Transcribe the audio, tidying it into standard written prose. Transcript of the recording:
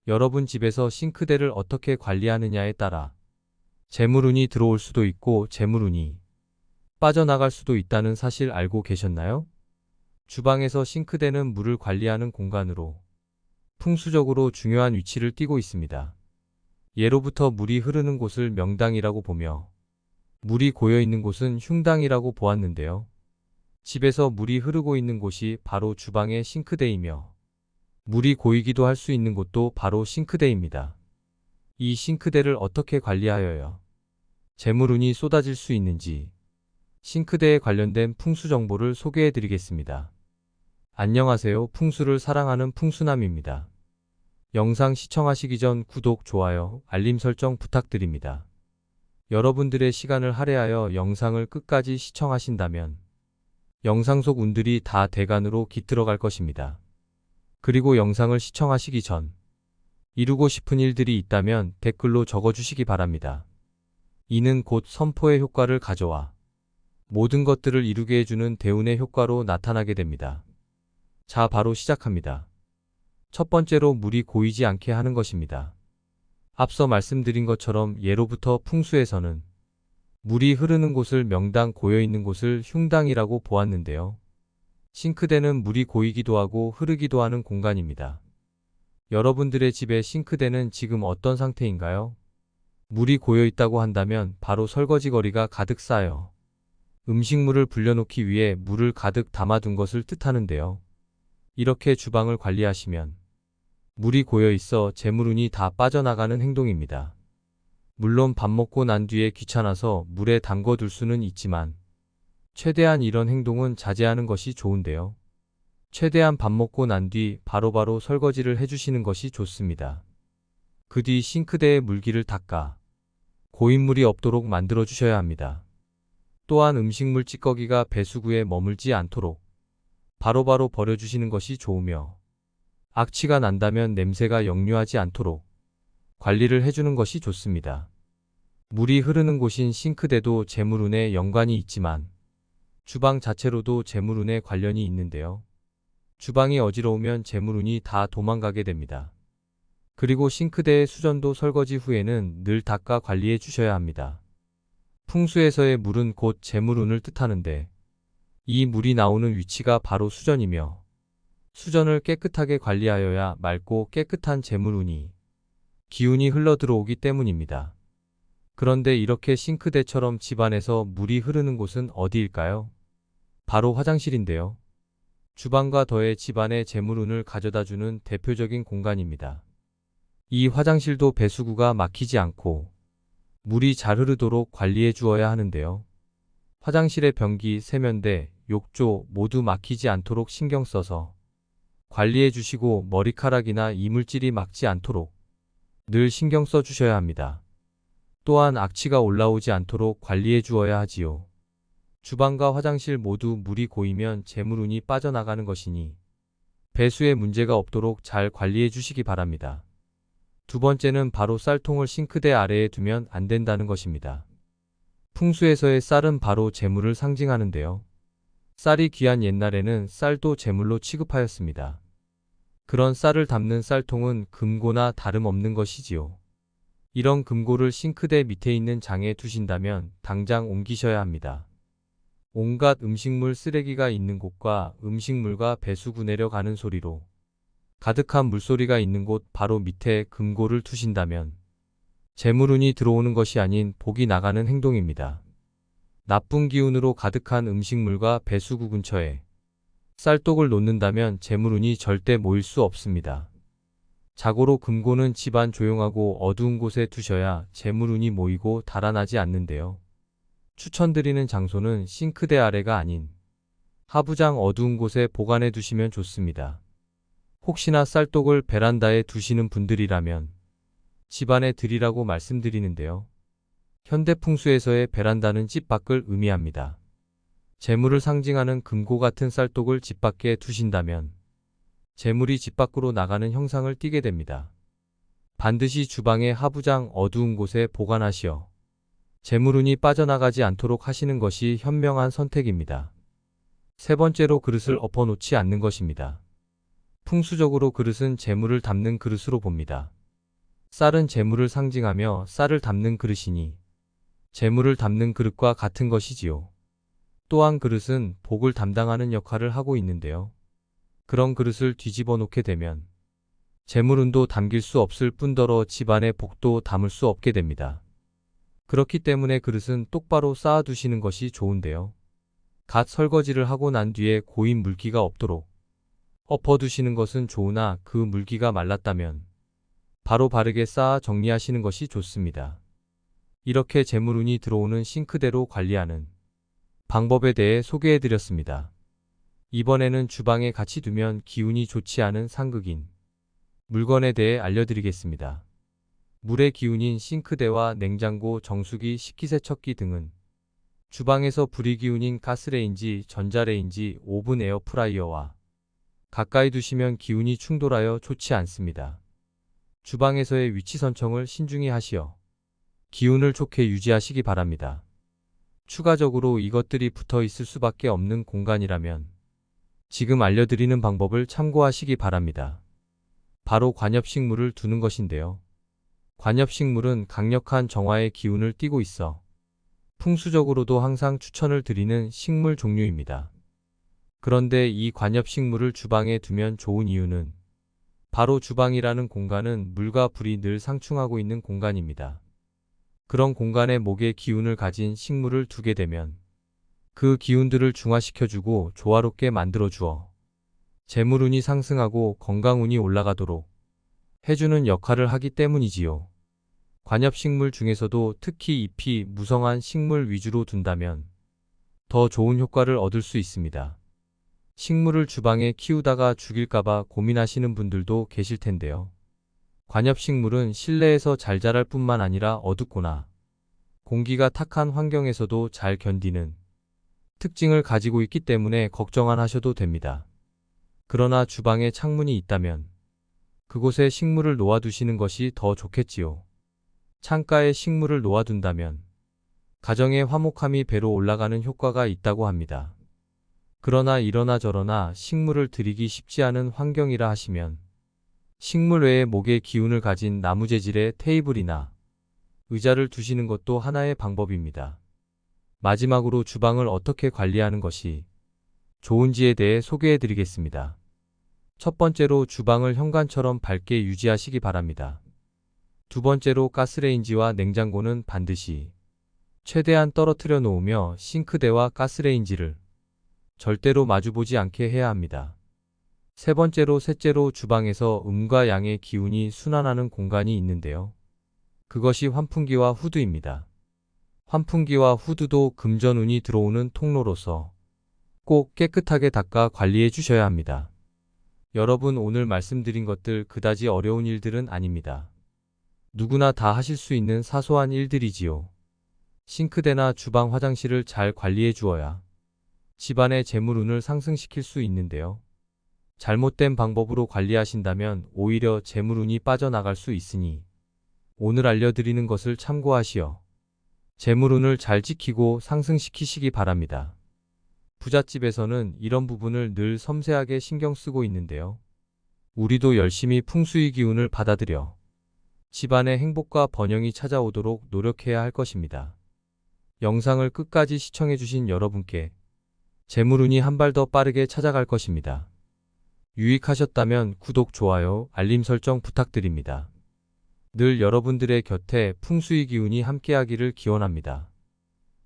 여러분 집에서 싱크대를 어떻게 관리하느냐에 따라 재물운이 들어올 수도 있고 재물운이 빠져나갈 수도 있다는 사실 알고 계셨나요? 주방에서 싱크대는 물을 관리하는 공간으로 풍수적으로 중요한 위치를 띠고 있습니다. 예로부터 물이 흐르는 곳을 명당이라고 보며 물이 고여 있는 곳은 흉당이라고 보았는데요. 집에서 물이 흐르고 있는 곳이 바로 주방의 싱크대이며 물이 고이기도 할 수 있는 곳도 바로 싱크대입니다. 이 싱크대를 어떻게 관리하여야 재물운이 쏟아질 수 있는지 싱크대에 관련된 풍수 정보를 소개해 드리겠습니다. 안녕하세요. 풍수를 사랑하는 풍수남입니다. 영상 시청하시기 전 구독, 좋아요, 알림 설정 부탁드립니다. 여러분들의 시간을 할애하여 영상을 끝까지 시청하신다면 영상 속 운들이 다 대간으로 깃들어 갈 것입니다. 그리고 영상을 시청하시기 전 이루고 싶은 일들이 있다면 댓글로 적어주시기 바랍니다. 이는 곧 선포의 효과를 가져와 모든 것들을 이루게 해주는 대운의 효과로 나타나게 됩니다. 자, 바로 시작합니다. 첫 번째로 물이 고이지 않게 하는 것입니다. 앞서 말씀드린 것처럼 예로부터 풍수에서는 물이 흐르는 곳을 명당, 고여 있는 곳을 흉당이라고 보았는데요. 싱크대는 물이 고이기도 하고 흐르기도 하는 공간입니다. 여러분들의 집의 싱크대는 지금 어떤 상태인가요? 물이 고여 있다고 한다면 바로 설거지거리가 가득 쌓여 음식물을 불려놓기 위해 물을 가득 담아둔 것을 뜻하는데요. 이렇게 주방을 관리하시면 물이 고여 있어 재물운이 다 빠져나가는 행동입니다. 물론 밥 먹고 난 뒤에 귀찮아서 물에 담궈 둘 수는 있지만 최대한 이런 행동은 자제하는 것이 좋은데요. 최대한 밥 먹고 난 뒤 바로바로 설거지를 해주시는 것이 좋습니다. 그 뒤 싱크대에 물기를 닦아 고인물이 없도록 만들어 주셔야 합니다. 또한 음식물 찌꺼기가 배수구에 머물지 않도록 바로바로 버려주시는 것이 좋으며 악취가 난다면 냄새가 역류하지 않도록 관리를 해주는 것이 좋습니다. 물이 흐르는 곳인 싱크대도 재물운에 연관이 있지만 주방 자체로도 재물운에 관련이 있는데요. 주방이 어지러우면 재물운이 다 도망가게 됩니다. 그리고 싱크대의 수전도 설거지 후에는 늘 닦아 관리해 주셔야 합니다. 풍수에서의 물은 곧 재물운을 뜻하는데 이 물이 나오는 위치가 바로 수전이며 수전을 깨끗하게 관리하여야 맑고 깨끗한 재물운이 기운이 흘러 들어오기 때문입니다. 그런데 이렇게 싱크대처럼 집안에서 물이 흐르는 곳은 어디일까요? 바로 화장실인데요. 주방과 더해 집안의 재물운을 가져다주는 대표적인 공간입니다. 이 화장실도 배수구가 막히지 않고 물이 잘 흐르도록 관리해 주어야 하는데요. 화장실의 변기, 세면대, 욕조 모두 막히지 않도록 신경 써서 관리해 주시고 머리카락이나 이물질이 막지 않도록 늘 신경 써 주셔야 합니다. 또한 악취가 올라오지 않도록 관리해 주어야 하지요. 주방과 화장실 모두 물이 고이면 재물운이 빠져나가는 것이니 배수에 문제가 없도록 잘 관리해 주시기 바랍니다. 두 번째는 바로 쌀통을 싱크대 아래에 두면 안 된다는 것입니다. 풍수에서의 쌀은 바로 재물을 상징하는데요. 쌀이 귀한 옛날에는 쌀도 재물로 취급하였습니다. 그런 쌀을 담는 쌀통은 금고나 다름없는 것이지요. 이런 금고를 싱크대 밑에 있는 장에 두신다면 당장 옮기셔야 합니다. 온갖 음식물 쓰레기가 있는 곳과 음식물과 배수구 내려가는 소리로 가득한 물소리가 있는 곳 바로 밑에 금고를 두신다면 재물운이 들어오는 것이 아닌 복이 나가는 행동입니다. 나쁜 기운으로 가득한 음식물과 배수구 근처에 쌀독을 놓는다면 재물운이 절대 모일 수 없습니다. 자고로 금고는 집안 조용하고 어두운 곳에 두셔야 재물운이 모이고 달아나지 않는데요. 추천드리는 장소는 싱크대 아래가 아닌 하부장 어두운 곳에 보관해 두시면 좋습니다. 혹시나 쌀독을 베란다에 두시는 분들이라면 집안에 들이라고 말씀드리는데요. 현대 풍수에서의 베란다는 집 밖을 의미합니다. 재물을 상징하는 금고 같은 쌀독을 집 밖에 두신다면 재물이 집 밖으로 나가는 형상을 띠게 됩니다. 반드시 주방의 하부장 어두운 곳에 보관하시어 재물운이 빠져나가지 않도록 하시는 것이 현명한 선택입니다. 세 번째로 그릇을 엎어놓지 않는 것입니다. 풍수적으로 그릇은 재물을 담는 그릇으로 봅니다. 쌀은 재물을 상징하며 쌀을 담는 그릇이니 재물을 담는 그릇과 같은 것이지요. 또한 그릇은 복을 담당하는 역할을 하고 있는데요. 그런 그릇을 뒤집어 놓게 되면 재물운도 담길 수 없을 뿐더러 집안의 복도 담을 수 없게 됩니다. 그렇기 때문에 그릇은 똑바로 쌓아두시는 것이 좋은데요. 갓 설거지를 하고 난 뒤에 고인 물기가 없도록 엎어두시는 것은 좋으나 그 물기가 말랐다면 바로 바르게 쌓아 정리하시는 것이 좋습니다. 이렇게 재물운이 들어오는 싱크대로 관리하는 방법에 대해 소개해드렸습니다. 이번에는 주방에 같이 두면 기운이 좋지 않은 상극인 물건에 대해 알려드리겠습니다. 물의 기운인 싱크대와 냉장고, 정수기, 식기세척기 등은 주방에서 불이 기운인 가스레인지, 전자레인지, 오븐, 에어프라이어와 가까이 두시면 기운이 충돌하여 좋지 않습니다. 주방에서의 위치 선정을 신중히 하시어 기운을 좋게 유지하시기 바랍니다. 추가적으로 이것들이 붙어 있을 수밖에 없는 공간이라면 지금 알려드리는 방법을 참고하시기 바랍니다. 바로 관엽식물을 두는 것인데요. 관엽식물은 강력한 정화의 기운을 띠고 있어 풍수적으로도 항상 추천을 드리는 식물 종류입니다. 그런데 이 관엽식물을 주방에 두면 좋은 이유는 바로 주방이라는 공간은 물과 불이 늘 상충하고 있는 공간입니다. 그런 공간에 목의 기운을 가진 식물을 두게 되면 그 기운들을 중화시켜주고 조화롭게 만들어주어 재물운이 상승하고 건강운이 올라가도록 해주는 역할을 하기 때문이지요. 관엽식물 중에서도 특히 잎이 무성한 식물 위주로 둔다면 더 좋은 효과를 얻을 수 있습니다. 식물을 주방에 키우다가 죽일까봐 고민하시는 분들도 계실 텐데요. 관엽식물은 실내에서 잘 자랄 뿐만 아니라 어둡거나 공기가 탁한 환경에서도 잘 견디는 특징을 가지고 있기 때문에 걱정 안 하셔도 됩니다. 그러나 주방에 창문이 있다면 그곳에 식물을 놓아두시는 것이 더 좋겠지요. 창가에 식물을 놓아둔다면 가정의 화목함이 배로 올라가는 효과가 있다고 합니다. 그러나 이러나 저러나 식물을 들이기 쉽지 않은 환경이라 하시면 식물 외에 목의 기운을 가진 나무 재질의 테이블이나 의자를 두시는 것도 하나의 방법입니다. 마지막으로 주방을 어떻게 관리하는 것이 좋은지에 대해 소개해 드리겠습니다. 첫 번째로 주방을 현관처럼 밝게 유지하시기 바랍니다. 두 번째로 가스레인지와 냉장고는 반드시 최대한 떨어뜨려 놓으며 싱크대와 가스레인지를 절대로 마주보지 않게 해야 합니다. 셋째로 주방에서 음과 양의 기운이 순환하는 공간이 있는데요. 그것이 환풍기와 후드입니다. 환풍기와 후드도 금전운이 들어오는 통로로서 꼭 깨끗하게 닦아 관리해 주셔야 합니다. 여러분, 오늘 말씀드린 것들 그다지 어려운 일들은 아닙니다. 누구나 다 하실 수 있는 사소한 일들이지요. 싱크대나 주방 화장실을 잘 관리해 주어야 집안의 재물운을 상승시킬 수 있는데요. 잘못된 방법으로 관리하신다면 오히려 재물운이 빠져나갈 수 있으니 오늘 알려드리는 것을 참고하시어 재물운을 잘 지키고 상승시키시기 바랍니다. 부잣집에서는 이런 부분을 늘 섬세하게 신경 쓰고 있는데요. 우리도 열심히 풍수의 기운을 받아들여 집안의 행복과 번영이 찾아오도록 노력해야 할 것입니다. 영상을 끝까지 시청해주신 여러분께 재물운이 한 발 더 빠르게 찾아갈 것입니다. 유익하셨다면 구독, 좋아요, 알림 설정 부탁드립니다. 늘 여러분들의 곁에 풍수의 기운이 함께하기를 기원합니다.